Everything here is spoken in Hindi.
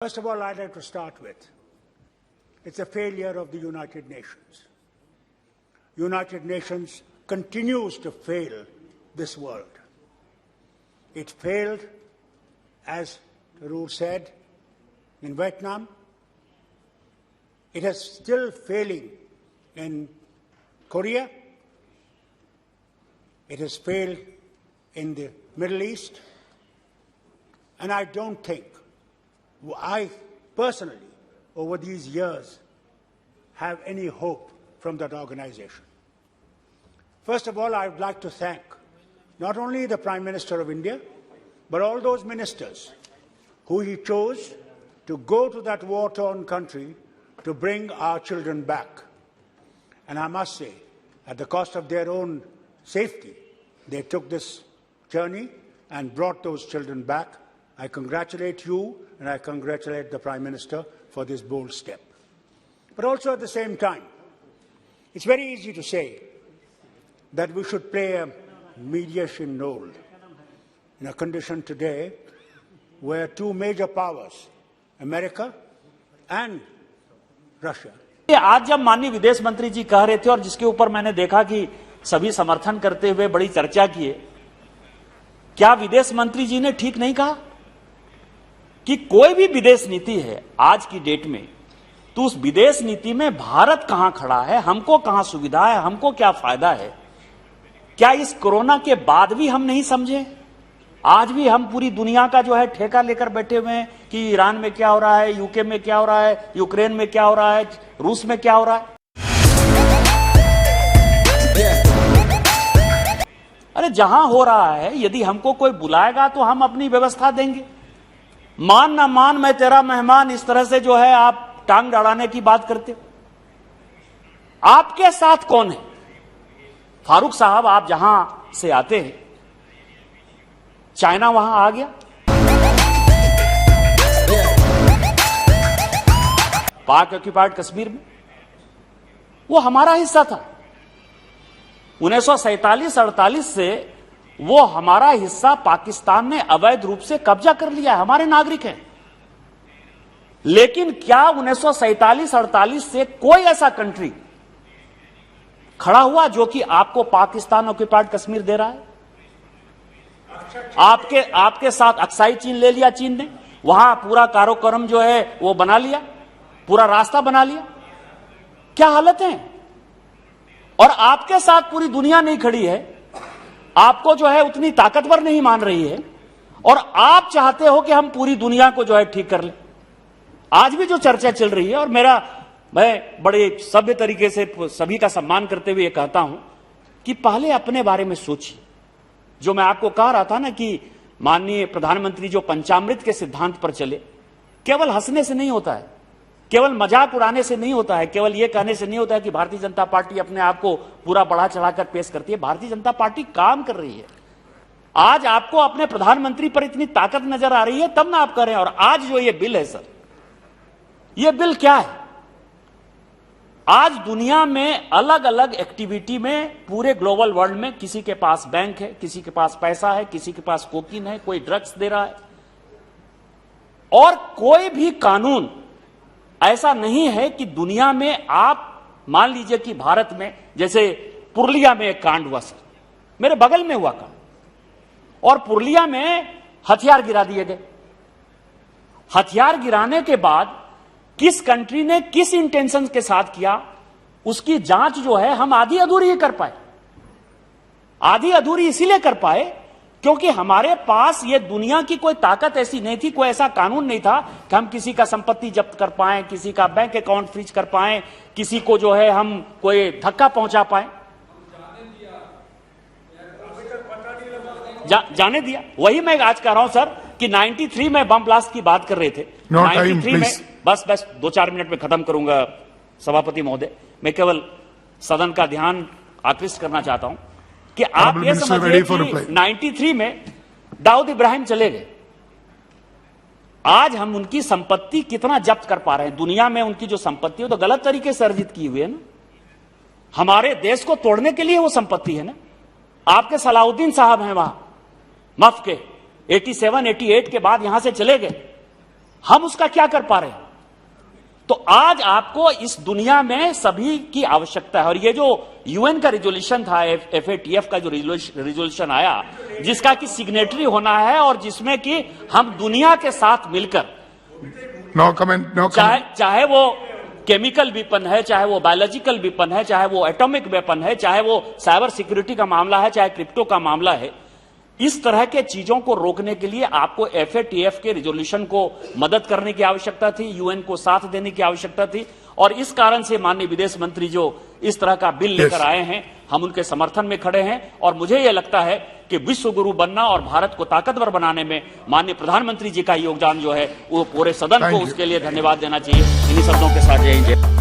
First of all, I'd like to start with, it's a failure of the United Nations. United Nations continues to fail this world. It failed, as Tarun said, in Vietnam. It is still failing in Korea. It has failed in the Middle East. And I don't think, I personally, over these years, have any hope from that organization. First of all, I would like to thank not only the Prime Minister of India, but all those ministers who he chose to go to that war-torn country to bring our children back. And I must say, at the cost of their own safety, they took this journey and brought those children back. I congratulate you and I congratulate the Prime Minister for this bold step. But also at the same time, it's very easy to say that we should play a mediation role in a condition today where two major powers, America and Russia. आज जब माननीय विदेश मंत्री जी कह रहे थे और जिसके ऊपर मैंने देखा कि सभी समर्थन करते हुए बड़ी चर्चा किए, क्या विदेश मंत्री जी ने ठीक नहीं कहा कि कोई भी विदेश नीति है आज की डेट में, तो उस विदेश नीति में भारत कहां खड़ा है, हमको कहां सुविधा है, हमको क्या फायदा है? क्या इस कोरोना के बाद भी हम नहीं समझे? आज भी हम पूरी दुनिया का जो है ठेका लेकर बैठे हुए हैं कि ईरान में क्या हो रहा है, यूके में क्या हो रहा है, यूक्रेन में क्या हो रहा है, रूस में क्या हो रहा है। अरे जहां हो रहा है, यदि हमको कोई बुलाएगा तो हम अपनी व्यवस्था देंगे। मान ना मान मैं तेरा मेहमान, इस तरह से जो है आप टांग अड़ाने की बात करते हो। आपके साथ कौन है? फारूक साहब, आप जहां से आते हैं, चाइना वहां आ गया, पाक ऑक्युपाइड कश्मीर में वो हमारा हिस्सा था। 1947-48 से वो हमारा हिस्सा पाकिस्तान ने अवैध रूप से कब्जा कर लिया है, हमारे नागरिक हैं। लेकिन क्या 1947-48 से कोई ऐसा कंट्री खड़ा हुआ जो कि आपको पाकिस्तान ऑक्युपाइड कश्मीर दे रहा है? आपके साथ अक्साई चीन ले लिया, चीन ने वहां पूरा कारोकरम जो है वो बना लिया, पूरा रास्ता बना लिया। क्या हालत है? और आपके साथ पूरी दुनिया नहीं खड़ी है, आपको जो है उतनी ताकतवर नहीं मान रही है, और आप चाहते हो कि हम पूरी दुनिया को जो है ठीक कर लें। आज भी जो चर्चा चल रही है, और मैं बड़े सभ्य तरीके से सभी का सम्मान करते हुए कहता हूं कि पहले अपने बारे में सोचिए। जो मैं आपको कह रहा था ना कि माननीय प्रधानमंत्री जो पंचामृत के सिद्धांत पर चले, केवल हंसने से नहीं होता है, केवल मजाक उड़ाने से नहीं होता है, केवल यह कहने से नहीं होता है कि भारतीय जनता पार्टी अपने आप को पूरा बढ़ा चढ़ाकर पेश करती है। भारतीय जनता पार्टी काम कर रही है। आज आपको अपने प्रधानमंत्री पर इतनी ताकत नजर आ रही है, तब ना आप कह रहे हैं। और आज जो ये बिल है सर, ये बिल क्या है? आज दुनिया में अलग अलग एक्टिविटी में पूरे ग्लोबल वर्ल्ड में किसी के पास बैंक है, किसी के पास पैसा है, किसी के पास कोकीन है, कोई ड्रग्स दे रहा है, और कोई भी कानून ऐसा नहीं है कि दुनिया में आप मान लीजिए कि भारत में जैसे पुरुलिया में एक कांड हुआ, सर मेरे बगल में हुआ कांड, और पुरुलिया में हथियार गिरा दिए गए। हथियार गिराने के बाद किस कंट्री ने किस इंटेंशन के साथ किया, उसकी जांच जो है हम आधी अधूरी ही कर पाए। आधी अधूरी इसीलिए कर पाए क्योंकि हमारे पास ये दुनिया की कोई ताकत ऐसी नहीं थी, कोई ऐसा कानून नहीं था कि हम किसी का संपत्ति जब्त कर पाए, किसी का बैंक अकाउंट फ्रीज कर पाए, किसी को जो है हम कोई धक्का पहुंचा पाए। जाने दिया। वही मैं आज कह रहा हूं सर कि 93 में बम ब्लास्ट की बात कर रहे थे। 93 में बस 2-4 मिनट में खत्म करूंगा सभापति महोदय। मैं केवल सदन का ध्यान आकृष्ट करना चाहता हूं कि आप ये समझिए कि 93 में दाऊद इब्राहिम चले गए। आज हम उनकी संपत्ति कितना जब्त कर पा रहे हैं? दुनिया में उनकी जो संपत्ति है तो गलत तरीके से अर्जित की हुई है ना, हमारे देश को तोड़ने के लिए वो संपत्ति है ना। आपके सलाउद्दीन साहब हैं वहां मफ के 87-88 के बाद यहां से चले गए, हम उसका क्या कर पा रहे हैं? तो आज आपको इस दुनिया में सभी की आवश्यकता है। और ये जो यूएन का रिजोल्यूशन था, FATF का जो रिजोल्यूशन आया, जिसका कि सिग्नेटरी होना है और जिसमें कि हम दुनिया के साथ मिलकर, नो कमेंट, चाहे वो केमिकल वेपन है, चाहे वो बायोलॉजिकल वेपन है, चाहे वो एटॉमिक वेपन है, चाहे वो साइबर सिक्योरिटी का मामला है, चाहे क्रिप्टो का मामला है, इस तरह के चीजों को रोकने के लिए आपको FATF के रिजोल्यूशन को मदद करने की आवश्यकता थी, यूएन को साथ देने की आवश्यकता थी। और इस कारण से माननीय विदेश मंत्री जो इस तरह का बिल लेकर आए हैं, हम उनके समर्थन में खड़े हैं। और मुझे यह लगता है कि विश्व गुरु बनना और भारत को ताकतवर बनाने में माननीय प्रधानमंत्री जी का योगदान जो है, वो पूरे सदन को उसके लिए धन्यवाद देना चाहिए। इन्हीं शब्दों के साथ जय हिंद।